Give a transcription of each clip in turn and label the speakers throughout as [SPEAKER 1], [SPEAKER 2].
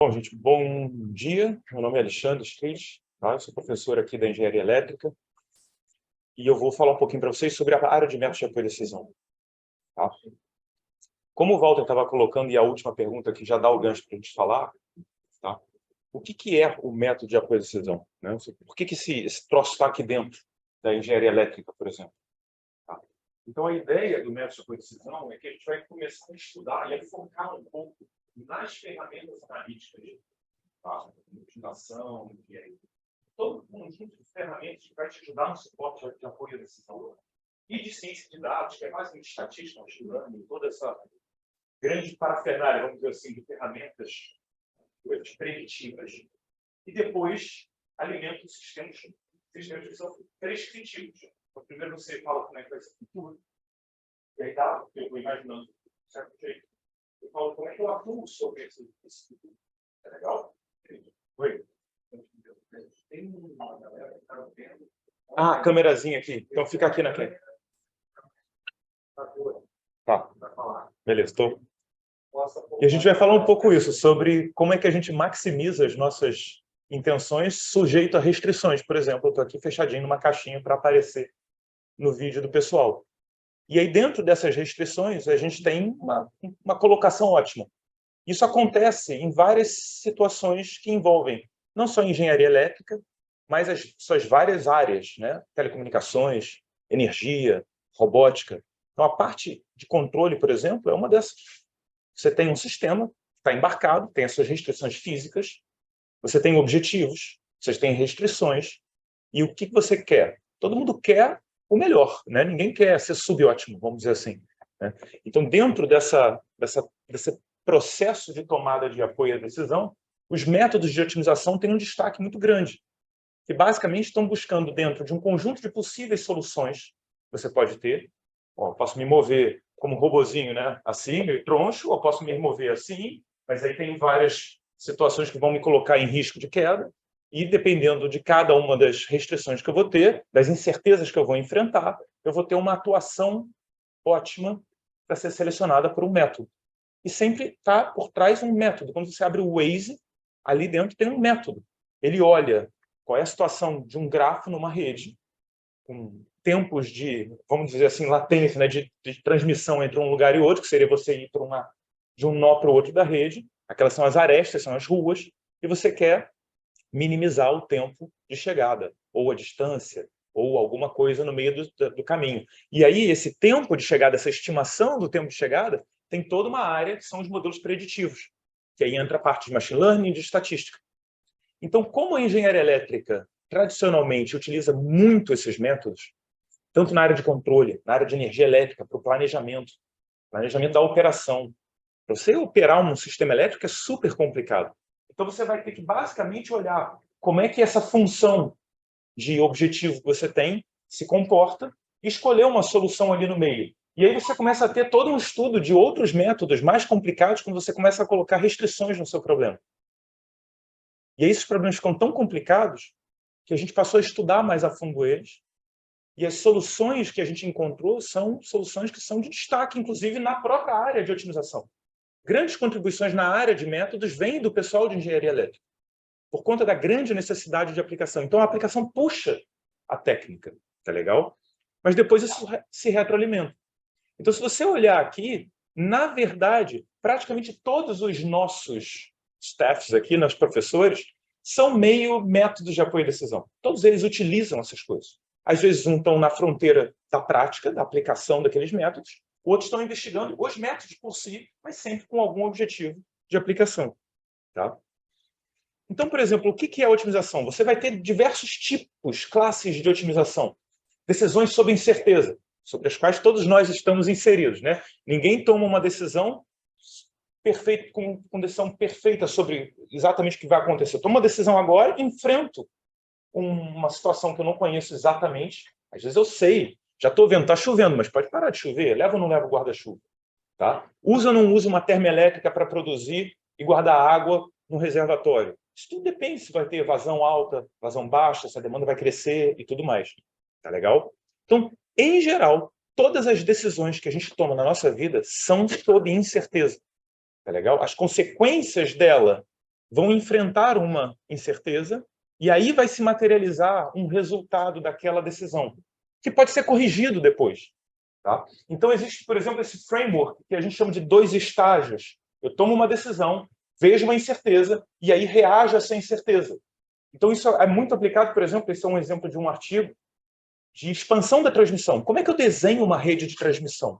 [SPEAKER 1] Bom, gente, bom dia. Meu nome é Alexandre Street, tá? Eu sou professor aqui da Engenharia Elétrica e eu vou falar um pouquinho para vocês sobre a área de métodos de apoio à decisão. Tá? Como o Walter estava colocando, e a última pergunta que já dá o gancho para a gente falar, tá? O que é o método de apoio à decisão? Né? Por que esse troço está aqui dentro da engenharia elétrica, por exemplo? Tá? Então, a ideia do método de apoio à decisão é que a gente vai começar a estudar e a focar um pouco nas ferramentas analíticas, tá? Otimização, todo um conjunto de ferramentas que vai te ajudar no suporte de apoio à decisão. E de ciência de dados, que é mais de estatística, machine learning, toda essa grande parafernália, vamos dizer assim, de ferramentas, coisas preditivas. E depois alimenta os sistemas que são prescritivos. Então, primeiro você fala como é que vai ser o futuro, e aí tá, eu vou imaginando de certo jeito. Eu falo como é que eu atuo sobre esse futuro. É legal? Oi? Tem uma galera que está vendo. Ah, a câmerazinha aqui. Então fica aqui na câmera. Tá. Beleza, estou. E a gente vai falar um pouco isso, sobre como é que a gente maximiza as nossas intenções sujeito a restrições. Por exemplo, eu estou aqui fechadinho numa caixinha para aparecer no vídeo do pessoal. E aí, dentro dessas restrições, a gente tem uma colocação ótima. Isso acontece em várias situações que envolvem não só engenharia elétrica, mas as suas várias áreas, né? Telecomunicações, energia, robótica. Então, a parte de controle, por exemplo, é uma dessas. Você tem um sistema que está embarcado, tem as suas restrições físicas, você tem objetivos, você tem restrições, e o que você quer? Todo mundo quer o melhor, né? Ninguém quer ser subótimo, vamos dizer assim. Né? Então, dentro desse processo de tomada de apoio à decisão, os métodos de otimização têm um destaque muito grande, que basicamente estão buscando, dentro de um conjunto de possíveis soluções que você pode ter. Ó, posso me mover como um robozinho, né? Assim, meio troncho, ou posso me mover assim, mas aí tem várias situações que vão me colocar em risco de queda, e dependendo de cada uma das restrições que eu vou ter, das incertezas que eu vou enfrentar, eu vou ter uma atuação ótima para ser selecionada por um método. E sempre está por trás um método. Quando você abre o Waze, ali dentro tem um método. Ele olha qual é a situação de um grafo numa rede, com tempos de, vamos dizer assim, latência, né, de transmissão entre um lugar e outro, que seria você ir de um nó para o outro da rede. Aquelas são as arestas, são as ruas, e você quer minimizar o tempo de chegada, ou a distância, ou alguma coisa no meio do caminho. E aí, esse tempo de chegada, essa estimação do tempo de chegada, tem toda uma área que são os modelos preditivos, que aí entra a parte de machine learning e de estatística. Então, como a engenharia elétrica tradicionalmente utiliza muito esses métodos, tanto na área de controle, na área de energia elétrica, para o planejamento da operação. Para você operar um sistema elétrico é super complicado. Então, você vai ter que basicamente olhar como é que essa função de objetivo que você tem se comporta e escolher uma solução ali no meio. E aí você começa a ter todo um estudo de outros métodos mais complicados quando você começa a colocar restrições no seu problema. E aí esses problemas ficam tão complicados que a gente passou a estudar mais a fundo eles, e as soluções que a gente encontrou são soluções que são de destaque, inclusive na própria área de otimização. Grandes contribuições na área de métodos vêm do pessoal de engenharia elétrica, por conta da grande necessidade de aplicação. Então, a aplicação puxa a técnica, tá legal? Mas depois isso se retroalimenta. Então, se você olhar aqui, na verdade, praticamente todos os nossos staffs aqui, nossos professores, são meio métodos de apoio à decisão. Todos eles utilizam essas coisas. Às vezes, um estão na fronteira da prática, da aplicação daqueles métodos, outros estão investigando os métodos por si, mas sempre com algum objetivo de aplicação. Tá? Então, por exemplo, o que é a otimização? Você vai ter diversos tipos, classes de otimização. Decisões sobre incerteza, sobre as quais todos nós estamos inseridos. Né? Ninguém toma uma decisão perfeita, com decisão perfeita sobre exatamente o que vai acontecer. Eu tomo uma decisão agora e enfrento uma situação que eu não conheço exatamente. Às vezes eu sei, já estou vendo, está chovendo, mas pode parar de chover, leva ou não leva o guarda-chuva? Tá? Usa ou não usa uma termoelétrica para produzir e guardar água no reservatório? Isso tudo depende se vai ter vazão alta, vazão baixa, se a demanda vai crescer e tudo mais. Tá legal? Então, em geral, todas as decisões que a gente toma na nossa vida são sob incerteza. Tá legal? As consequências dela vão enfrentar uma incerteza e aí vai se materializar um resultado daquela decisão, que pode ser corrigido depois. Tá? Então, existe, por exemplo, esse framework que a gente chama de 2 estágios. Eu tomo uma decisão, vejo uma incerteza e aí reajo a essa incerteza. Então, isso é muito aplicado, por exemplo, esse é um exemplo de um artigo de expansão da transmissão. Como é que eu desenho uma rede de transmissão?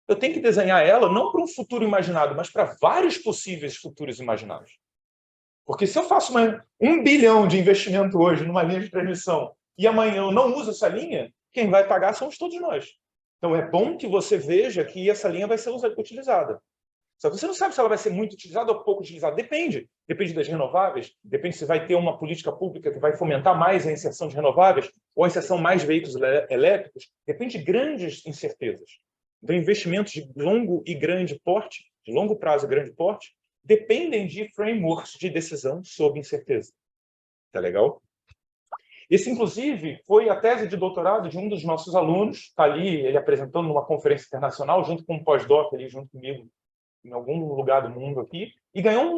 [SPEAKER 1] Eu tenho que desenhar ela não para um futuro imaginado, mas para vários possíveis futuros imaginados. Porque se eu faço 1 bilhão de investimento hoje numa linha de transmissão e amanhã eu não uso essa linha, quem vai pagar somos todos nós. Então é bom que você veja que essa linha vai ser utilizada. Só que você não sabe se ela vai ser muito utilizada ou pouco utilizada. Depende. Depende das renováveis, depende se vai ter uma política pública que vai fomentar mais a inserção de renováveis ou a inserção mais de veículos elétricos. Depende de grandes incertezas. Então, investimentos de longo e grande porte, de longo prazo e grande porte, dependem de frameworks de decisão sob incerteza. Tá legal? Esse, inclusive, foi a tese de doutorado de um dos nossos alunos, está ali, ele apresentando numa conferência internacional, junto com um pós-doc ali, junto comigo, em algum lugar do mundo aqui, e ganhou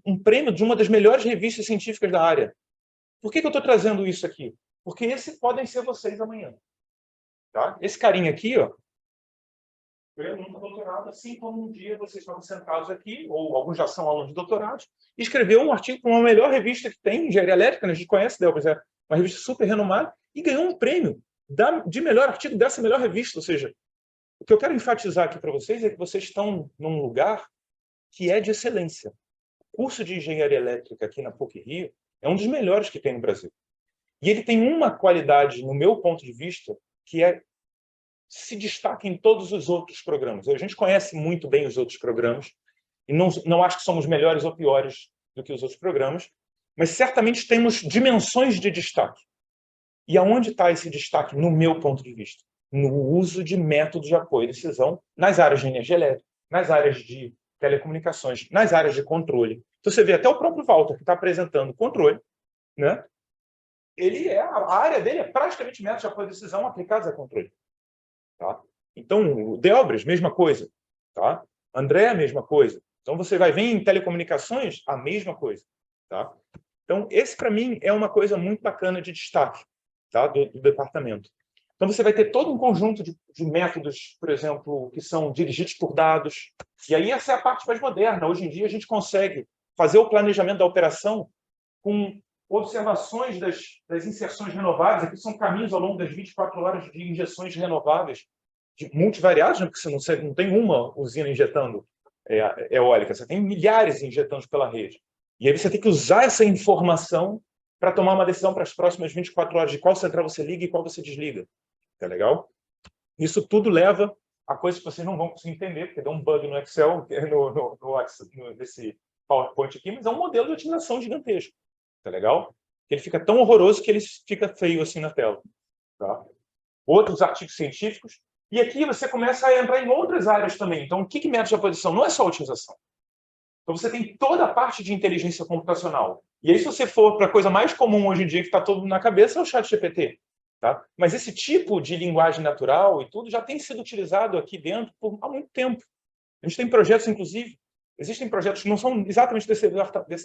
[SPEAKER 1] um prêmio de uma das melhores revistas científicas da área. Por que eu estou trazendo isso aqui? Porque esses podem ser vocês amanhã. Tá? Esse carinha aqui, ó, foi aluno de doutorado, assim como um dia vocês estavam sentados aqui, ou alguns já são alunos de doutorado, e escreveu um artigo para uma melhor revista que tem, Engenharia Elétrica, né? A gente conhece, Delbas, é uma revista super renomada, e ganhou um prêmio de melhor artigo dessa melhor revista. Ou seja, o que eu quero enfatizar aqui para vocês é que vocês estão num lugar que é de excelência. O curso de Engenharia Elétrica aqui na PUC-Rio é um dos melhores que tem no Brasil. E ele tem uma qualidade, no meu ponto de vista, que se destaca em todos os outros programas. A gente conhece muito bem os outros programas, e não acho que somos melhores ou piores do que os outros programas, mas certamente temos dimensões de destaque. E aonde está esse destaque, no meu ponto de vista? No uso de métodos de apoio e decisão nas áreas de energia elétrica, nas áreas de telecomunicações, nas áreas de controle. Então, você vê até o próprio Walter, que está apresentando controle, né? A área dele é praticamente métodos de apoio e decisão aplicados a controle. Tá? Então, o Delbras, mesma coisa. Tá? André, a mesma coisa. Então, você vai ver em telecomunicações, a mesma coisa. Tá? Então, esse, para mim, é uma coisa muito bacana de destaque, tá? do departamento. Então, você vai ter todo um conjunto de métodos, por exemplo, que são dirigidos por dados. E aí, essa é a parte mais moderna. Hoje em dia, a gente consegue fazer o planejamento da operação com observações das inserções renováveis. Aqui são caminhos ao longo das 24 horas de injeções renováveis, de multivariadas, né? Porque você não tem uma usina injetando eólica, você tem milhares injetando pela rede. E aí você tem que usar essa informação para tomar uma decisão para as próximas 24 horas de qual central você liga e qual você desliga. Tá legal? Isso tudo leva a coisas que vocês não vão conseguir entender, porque deu um bug no Excel, nesse PowerPoint aqui, mas é um modelo de otimização gigantesco. Tá legal? Ele fica tão horroroso que ele fica feio assim na tela. Tá? Outros artigos científicos. E aqui você começa a entrar em outras áreas também. Então, o que método de aposição? Não é só otimização. Então, você tem toda a parte de inteligência computacional. E aí, se você for para a coisa mais comum hoje em dia, que está todo na cabeça, é o ChatGPT. Tá? Mas esse tipo de linguagem natural e tudo já tem sido utilizado aqui dentro há muito tempo. A gente tem projetos, inclusive, existem projetos que não são exatamente desse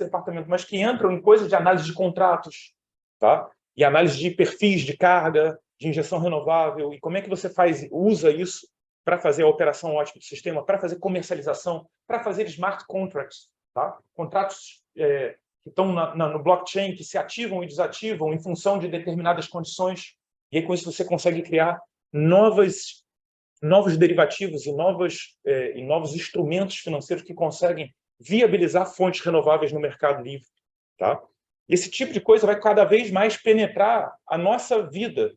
[SPEAKER 1] departamento, mas que entram em coisas de análise de contratos, tá? E análise de perfis de carga, de injeção renovável, e como é que você usa isso para fazer a operação ótima do sistema, para fazer comercialização, para fazer smart contracts, tá? Contratos que estão no blockchain, que se ativam e desativam em função de determinadas condições, e aí com isso você consegue criar novos derivativos e novos instrumentos financeiros que conseguem viabilizar fontes renováveis no mercado livre. Tá? Esse tipo de coisa vai cada vez mais penetrar a nossa vida.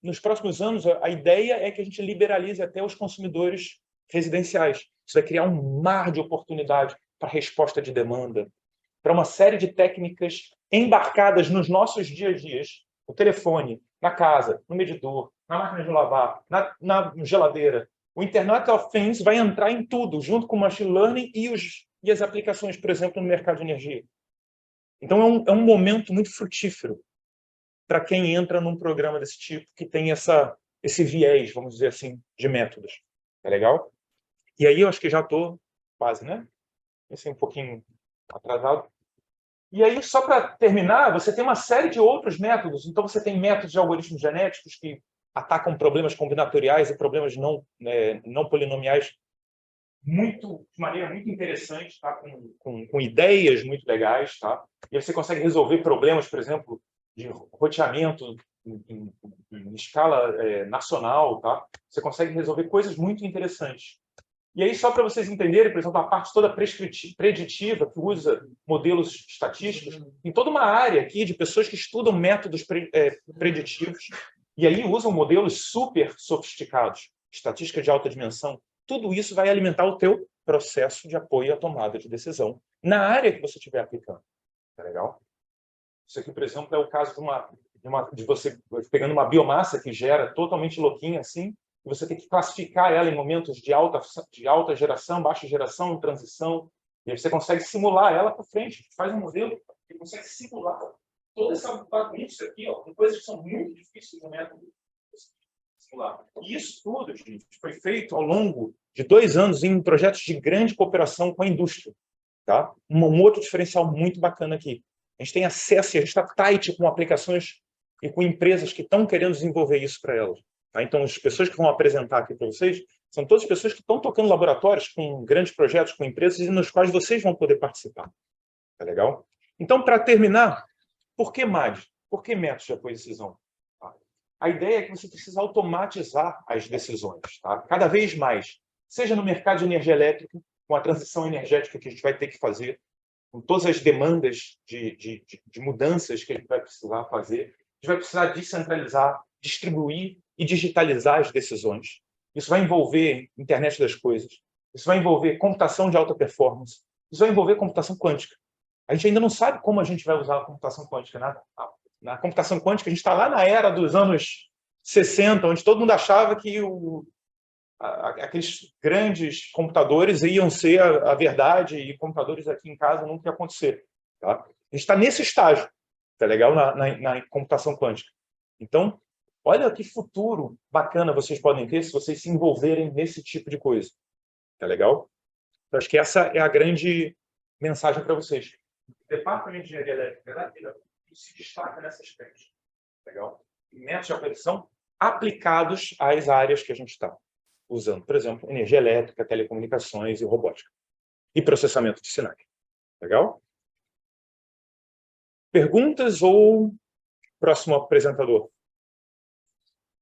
[SPEAKER 1] Nos próximos anos, a ideia é que a gente liberalize até os consumidores residenciais. Isso vai criar um mar de oportunidade para resposta de demanda, para uma série de técnicas embarcadas nos nossos dia a dias, no telefone, na casa, no medidor, na máquina de lavar, na geladeira. O Internet of Things vai entrar em tudo, junto com o Machine Learning e as aplicações, por exemplo, no mercado de energia. Então, é um momento muito frutífero para quem entra num programa desse tipo, que tem esse viés, vamos dizer assim, de métodos. É legal? E aí eu acho que já estou quase, né? Esse é um pouquinho Atrasado. E aí, só para terminar, você tem uma série de outros métodos. Então, você tem métodos de algoritmos genéticos que atacam problemas combinatoriais e problemas não polinomiais de maneira muito interessante, tá? com ideias muito legais. Tá? E você consegue resolver problemas, por exemplo, de roteamento em escala nacional. Tá? Você consegue resolver coisas muito interessantes. E aí, só para vocês entenderem, por exemplo, a parte toda preditiva, que usa modelos estatísticos, tem toda uma área aqui de pessoas que estudam métodos preditivos e aí usam modelos super sofisticados, estatística de alta dimensão. Tudo isso vai alimentar o teu processo de apoio à tomada de decisão na área que você estiver aplicando. Tá legal? Isso aqui, por exemplo, é o caso de você pegando uma biomassa que gera totalmente louquinha assim, e você tem que classificar ela em momentos de alta geração, baixa geração, transição, e aí você consegue simular ela para frente, faz um modelo e consegue simular toda essa bagunça aqui, ó, com coisas que são muito difíceis no método simular. E isso tudo, gente, foi feito ao longo de 2 anos em projetos de grande cooperação com a indústria. Tá? Um outro diferencial muito bacana aqui. A gente tem acesso, a gente está tight com aplicações e com empresas que estão querendo desenvolver isso para elas. Tá? Então, as pessoas que vão apresentar aqui para vocês são todas pessoas que estão tocando laboratórios com grandes projetos, com empresas, e nos quais vocês vão poder participar. Tá legal? Então, para terminar, por que MAD? Por que métodos de apoio à decisão? Tá? A ideia é que você precisa automatizar as decisões. Tá? Cada vez mais. Seja no mercado de energia elétrica, com a transição energética que a gente vai ter que fazer, com todas as demandas de mudanças que a gente vai precisar fazer, a gente vai precisar descentralizar, distribuir e digitalizar as decisões. Isso vai envolver internet das coisas, isso vai envolver computação de alta performance, isso vai envolver computação quântica. A gente ainda não sabe como a gente vai usar a computação quântica. Na computação quântica, a gente está lá na era dos anos 60, onde todo mundo achava que aqueles grandes computadores iam ser a verdade e computadores aqui em casa nunca ia acontecer. Tá? A gente está nesse estágio, tá legal? Na computação quântica. Então, olha que futuro bacana vocês podem ter se vocês se envolverem nesse tipo de coisa. Tá legal? Então, acho que essa é a grande mensagem para vocês. O Departamento de Engenharia Elétrica se destaca nessa aspecto. Legal? Métodos de operação aplicados às áreas que a gente está usando, por exemplo, energia elétrica, telecomunicações e robótica. E processamento de sinais. Legal? Perguntas ou próximo apresentador?